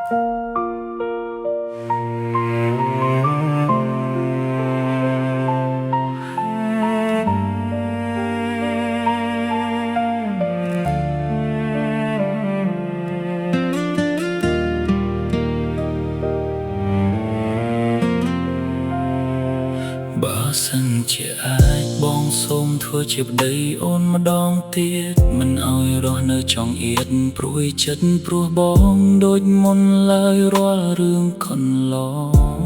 បើសិនជាអាចបងសូមធ្វើជាប្តីអូនម្ដងទៀតមិនឲ្យរស់នៅចង្អៀតព្រួយចិត្តព្រោះបងដូចមុនឡើយរាល់រឿងកន្ល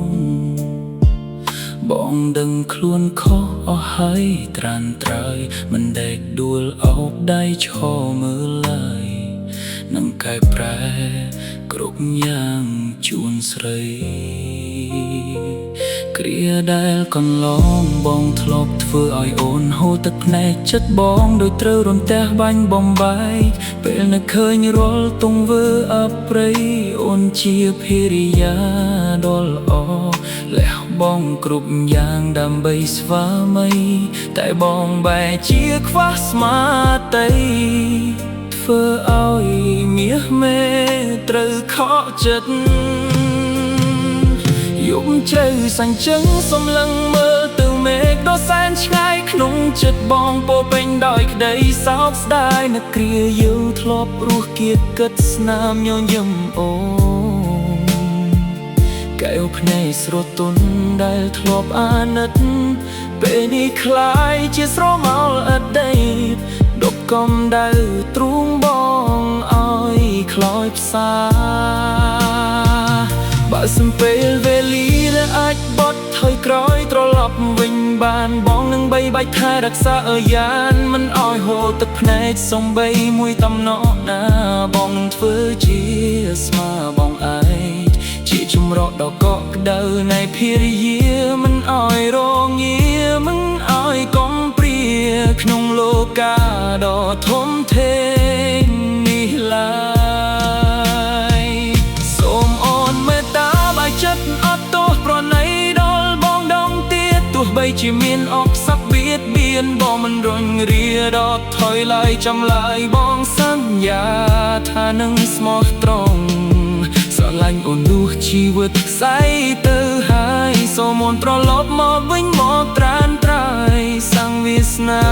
ងបងដឹងខ្លួនខុសអស់ហើយត្រានត្រើយមិនដេកដួលអោបដៃឈរមើលឡើយនឹងកែប្រែគ្រប់យ៉ាងជូនស្រីគ្រាដែលកន្លងបងធ្លាប់ធ្វើឲ្យអូនហូរទឹកភ្នែកចិត្តបងដូចត្រូវរន្ទះបាញ់បំបែកពេលនឹកឃើញរាល់ទង្វើអប្រិយអូនជាភរិយាដ៏ល្អលះបង់គ្រប់យ៉ាងដើម្បីស្វាមីតែបងបែរជាខ្វះស្មារតីធ្វើឲ្យមាសមេត្រូវខកចិត្តយប់ជ្រៅសាញ់ចឹងសម្លឹងមើលទៅមេឃដ៏សែនឆ្ងាយក្នុងចិត្តបងពោពេញដោយក្តីសោកស្ដាយនឹកគ្រាយើងធ្លាប់រស់គៀតគិតស្នាមញញឹមអូនកែវភ្នែកស្រទន់ដែលធ្លាប់អាណិតពេលនេះคล้ายជាស្រមោលអតីតដប់កំដៅទ្រូងបងឲ្យខ្លោចផ្សាបើសំពេលវេលាដែលអាចបត់ថយក្រោយត្រឡប់វិញបានបងនឹងបីបាច់ថែរក្សាអើយ៉ានមិនឲ្យហូរទឹកភ្នែកសំបីមួយតំណក់ណាបងនឹងធ្វើជាស្មាបងឯងជាជំរកដ៏កក់ក្ដៅនៃភរិយាមិនឲ្យរងាមិនឲ្យកុំព្រាក្នុងលោកាដ៏ធំធេងនេះឡើយសូមអូនមេត្តាបាយចិត្តអត់ទោសប្រណីដល់បងដងទៀតទោះបីជាមានអបស័ព្ទបៀតបៀនបងមិនរញរាដកថយឡើយចាំឡើយបងសន្យាថានឹងស្មោះត្រង់ស្រឡាញ់អូននោះជីវិតស្អីទៅហើយសូមអូនត្រឡប់មកវិញមកត្រានត្រើយសង្វាសនា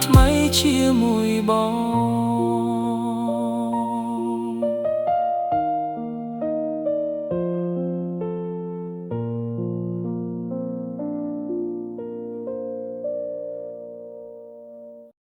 ថ្មីជាមួយបង